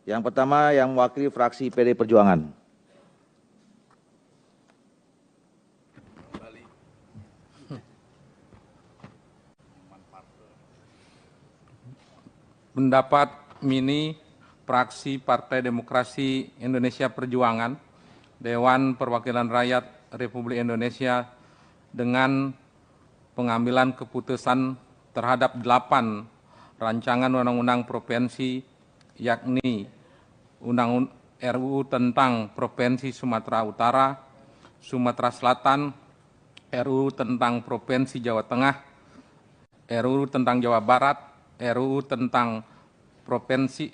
Yang pertama yang mewakili fraksi PD Perjuangan. Pendapat Mini Fraksi Partai Demokrasi Indonesia Perjuangan, Dewan Perwakilan Rakyat Republik Indonesia dengan pengambilan keputusan terhadap 8 rancangan undang-undang provinsi, yakni RUU tentang Provinsi Sumatera Utara, Sumatera Selatan, RUU tentang Provinsi Jawa Tengah, RUU tentang Jawa Barat, RUU tentang Provinsi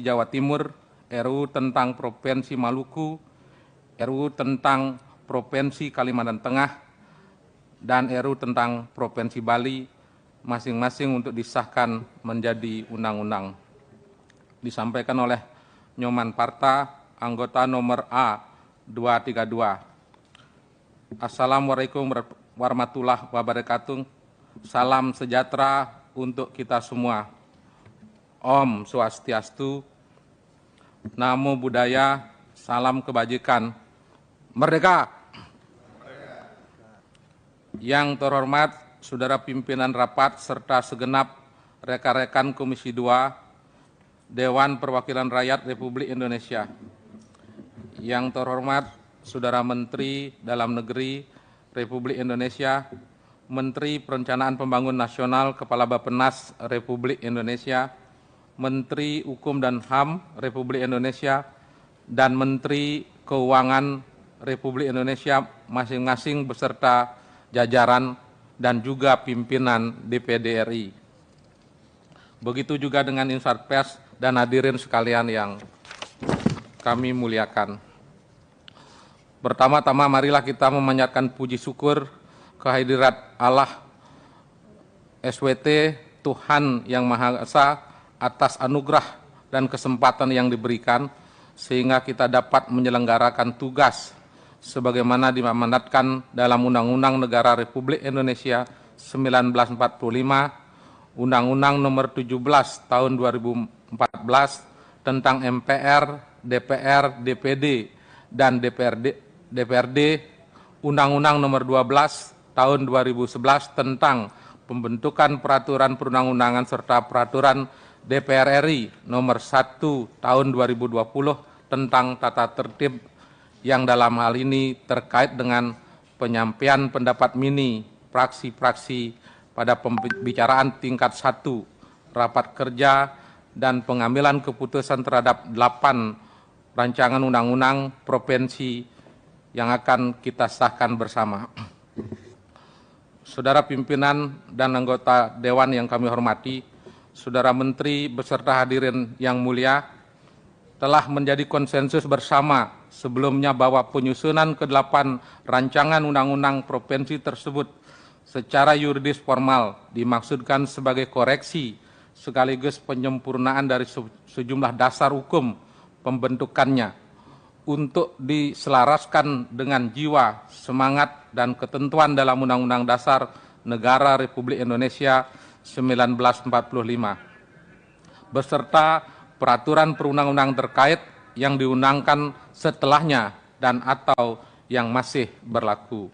Jawa Timur, RUU tentang Provinsi Maluku, RUU tentang Provinsi Kalimantan Tengah, dan RUU tentang Provinsi Bali, masing-masing untuk disahkan menjadi undang-undang. Disampaikan oleh Nyoman Parta, anggota nomor A232. Assalamualaikum warahmatullahi wabarakatuh. Salam sejahtera untuk kita semua. Om Swastiastu, Namo Buddhaya, salam kebajikan. Merdeka! Yang terhormat Saudara Pimpinan Rapat serta segenap rekan-rekan Komisi 2 Dewan Perwakilan Rakyat Republik Indonesia. Yang terhormat Saudara Menteri Dalam Negeri Republik Indonesia, Menteri Perencanaan Pembangunan Nasional Kepala Bappenas Republik Indonesia, Menteri Hukum dan HAM Republik Indonesia, dan Menteri Keuangan Republik Indonesia masing-masing beserta jajaran dan juga pimpinan DPD RI. Begitu juga dengan insar pers dan hadirin sekalian yang kami muliakan. Pertama-tama marilah kita memanjatkan puji syukur kehadirat Allah SWT, Tuhan Yang Maha Esa, atas anugerah dan kesempatan yang diberikan sehingga kita dapat menyelenggarakan tugas sebagaimana diamanatkan dalam Undang-Undang Negara Republik Indonesia 1945, Undang-Undang Nomor 17 Tahun 2014 tentang MPR, DPR, DPD, dan DPRD, Undang-Undang Nomor 12 Tahun 2011 tentang pembentukan peraturan perundang-undangan serta peraturan DPR RI Nomor 1 Tahun 2020 tentang tata tertib, yang dalam hal ini terkait dengan penyampaian pendapat mini fraksi-fraksi pada pembicaraan tingkat 1, rapat kerja, dan pengambilan keputusan terhadap 8 rancangan undang-undang provinsi yang akan kita sahkan bersama. Saudara pimpinan dan anggota Dewan yang kami hormati, Saudara Menteri beserta hadirin yang mulia, telah menjadi konsensus bersama sebelumnya bahwa penyusunan ke-8 rancangan undang-undang provinsi tersebut secara yuridis formal dimaksudkan sebagai koreksi sekaligus penyempurnaan dari sejumlah dasar hukum pembentukannya untuk diselaraskan dengan jiwa, semangat, dan ketentuan dalam Undang-Undang Dasar Negara Republik Indonesia 1945 beserta peraturan perundang-undang terkait yang diundangkan setelahnya dan atau yang masih berlaku.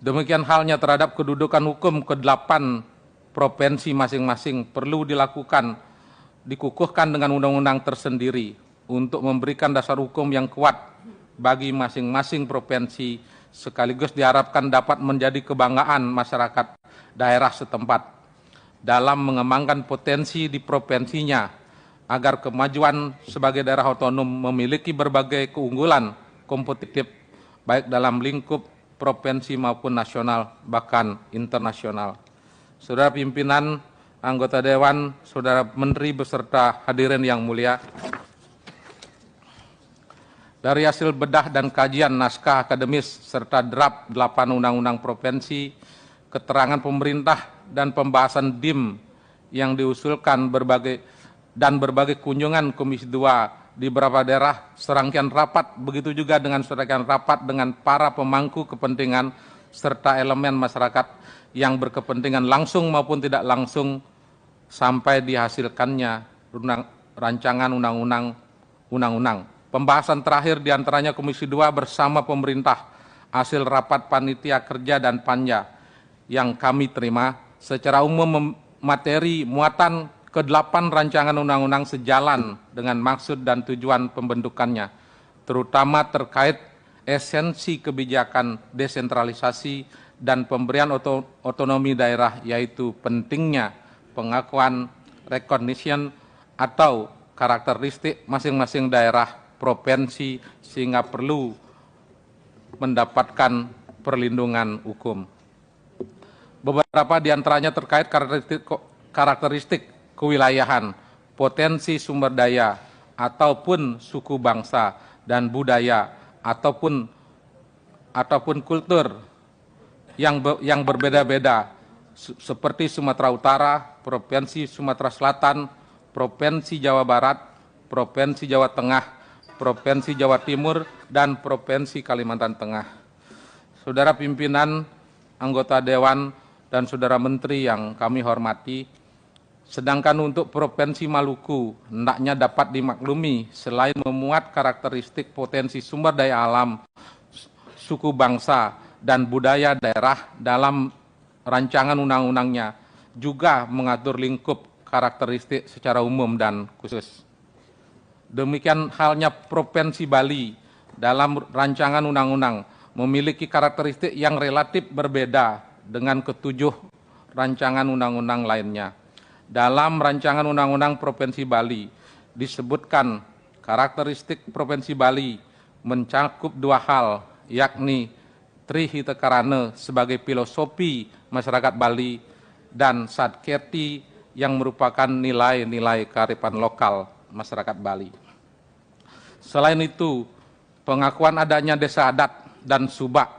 Demikian halnya terhadap kedudukan hukum ke-8 provinsi masing-masing perlu dikukuhkan dengan undang-undang tersendiri untuk memberikan dasar hukum yang kuat bagi masing-masing provinsi sekaligus diharapkan dapat menjadi kebanggaan masyarakat daerah setempat dalam mengembangkan potensi di provinsinya agar kemajuan sebagai daerah otonom memiliki berbagai keunggulan kompetitif baik dalam lingkup provinsi maupun nasional bahkan internasional. Saudara pimpinan, anggota Dewan, Saudara Menteri beserta hadirin yang mulia, dari hasil bedah dan kajian naskah akademis serta draft 8 undang-undang provinsi, keterangan pemerintah dan pembahasan DIM yang diusulkan berbagai kunjungan Komisi 2 di beberapa daerah, serangkaian rapat, begitu juga dengan serangkaian rapat dengan para pemangku kepentingan serta elemen masyarakat yang berkepentingan langsung maupun tidak langsung sampai dihasilkannya rancangan undang-undang. Pembahasan terakhir diantaranya Komisi 2 bersama pemerintah hasil rapat panitia kerja dan panja yang kami terima secara umum materi muatan ke-8 rancangan undang-undang sejalan dengan maksud dan tujuan pembentukannya, terutama terkait esensi kebijakan desentralisasi dan pemberian otonomi daerah, yaitu pentingnya pengakuan recognition atau karakteristik masing-masing daerah provinsi sehingga perlu mendapatkan perlindungan hukum. Beberapa di antaranya terkait karakteristik kewilayahan, potensi sumber daya, ataupun suku bangsa dan budaya, ataupun kultur yang berbeda-beda, seperti Sumatera Utara, Provinsi Sumatera Selatan, Provinsi Jawa Barat, Provinsi Jawa Tengah, Provinsi Jawa Timur, dan Provinsi Kalimantan Tengah. Saudara pimpinan, anggota Dewan, dan Saudara Menteri yang kami hormati, sedangkan untuk Provinsi Maluku hendaknya dapat dimaklumi selain memuat karakteristik potensi sumber daya alam, suku bangsa, dan budaya daerah dalam rancangan undang-undangnya, juga mengatur lingkup karakteristik secara umum dan khusus. Demikian halnya Provinsi Bali dalam rancangan undang-undang memiliki karakteristik yang relatif berbeda dengan ketujuh rancangan undang-undang lainnya. Dalam rancangan undang-undang Provinsi Bali disebutkan karakteristik Provinsi Bali mencakup dua hal, yakni Trihita Karana sebagai filosofi masyarakat Bali dan Sadkerti yang merupakan nilai-nilai kearifan lokal masyarakat Bali. Selain itu, pengakuan adanya desa adat dan subak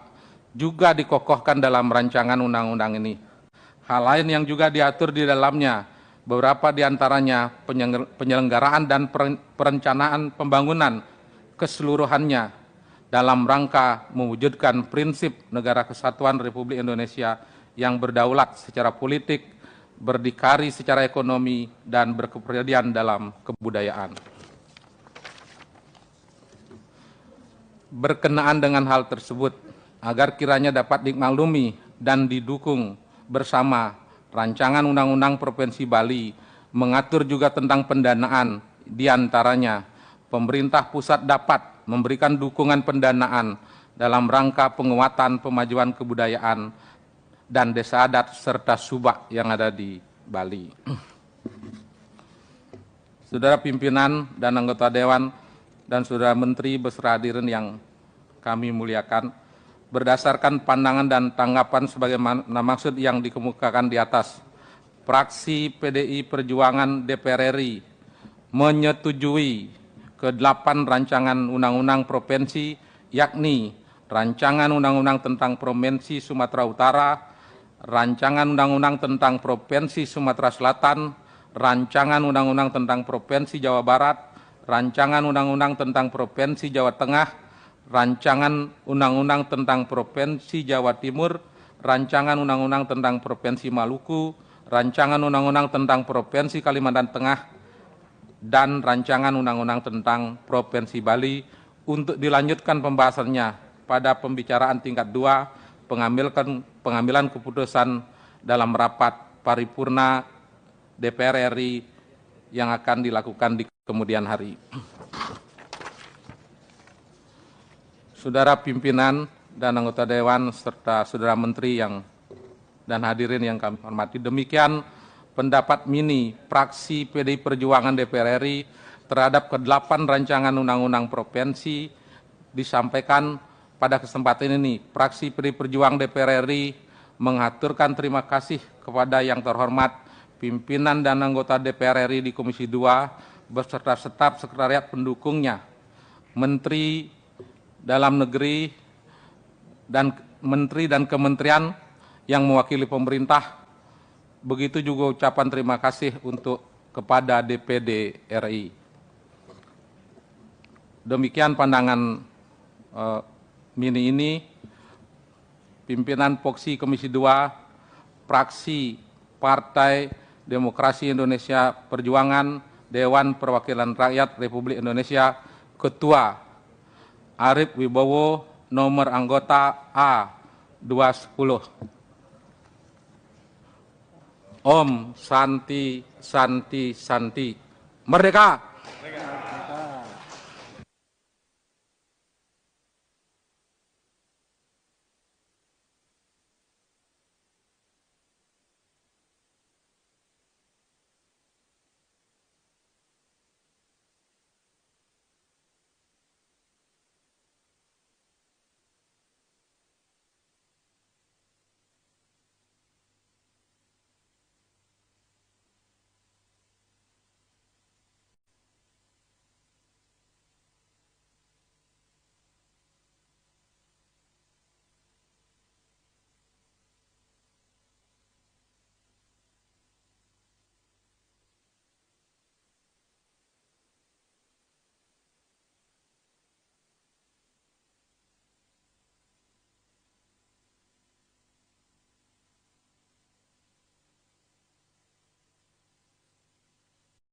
juga dikokohkan dalam rancangan undang-undang ini. Hal lain yang juga diatur di dalamnya, beberapa di antaranya penyelenggaraan dan perencanaan pembangunan keseluruhannya dalam rangka mewujudkan prinsip negara kesatuan Republik Indonesia yang berdaulat secara politik, berdikari secara ekonomi, dan berkepribadian dalam kebudayaan. Berkenaan dengan hal tersebut, agar kiranya dapat dimaklumi dan didukung bersama, rancangan Undang-Undang Provinsi Bali mengatur juga tentang pendanaan, di antaranya pemerintah pusat dapat memberikan dukungan pendanaan dalam rangka penguatan pemajuan kebudayaan dan desa adat serta subak yang ada di Bali. Saudara pimpinan dan anggota Dewan dan Saudara Menteri beserta hadirin yang kami muliakan, berdasarkan pandangan dan tanggapan sebagaimana maksud yang dikemukakan di atas, fraksi PDI Perjuangan DPR RI menyetujui ke-8 rancangan undang-undang provinsi, yakni rancangan undang-undang tentang Provinsi Sumatera Utara, rancangan undang-undang tentang Provinsi Sumatera Selatan, rancangan undang-undang tentang Provinsi Jawa Barat, rancangan undang-undang tentang Provinsi Jawa Tengah, rancangan undang-undang tentang Provinsi Jawa Timur, rancangan undang-undang tentang Provinsi Maluku, rancangan undang-undang tentang Provinsi Kalimantan Tengah, dan rancangan undang-undang tentang Provinsi Bali untuk dilanjutkan pembahasannya pada pembicaraan tingkat 2, pengambilan keputusan dalam rapat paripurna DPR RI yang akan dilakukan di kemudian hari. Saudara pimpinan dan anggota Dewan serta Saudara Menteri dan hadirin yang kami hormati, demikian pendapat mini fraksi PDI Perjuangan DPR RI terhadap ke-8 rancangan undang-undang provinsi disampaikan pada kesempatan ini. Fraksi PDI Perjuangan DPR RI mengaturkan terima kasih kepada yang terhormat pimpinan dan anggota DPR RI di Komisi 2 beserta staf sekretariat pendukungnya, Menteri Dalam Negeri, dan Menteri dan Kementerian yang mewakili pemerintah. Begitu juga ucapan terima kasih kepada DPD RI. Demikian pandangan mini ini. Pimpinan Poksi Komisi 2, fraksi Partai Demokrasi Indonesia Perjuangan Dewan Perwakilan Rakyat Republik Indonesia, Ketua Arief Wibowo, nomor anggota A 210. Om Santi Santi Santi. Merdeka!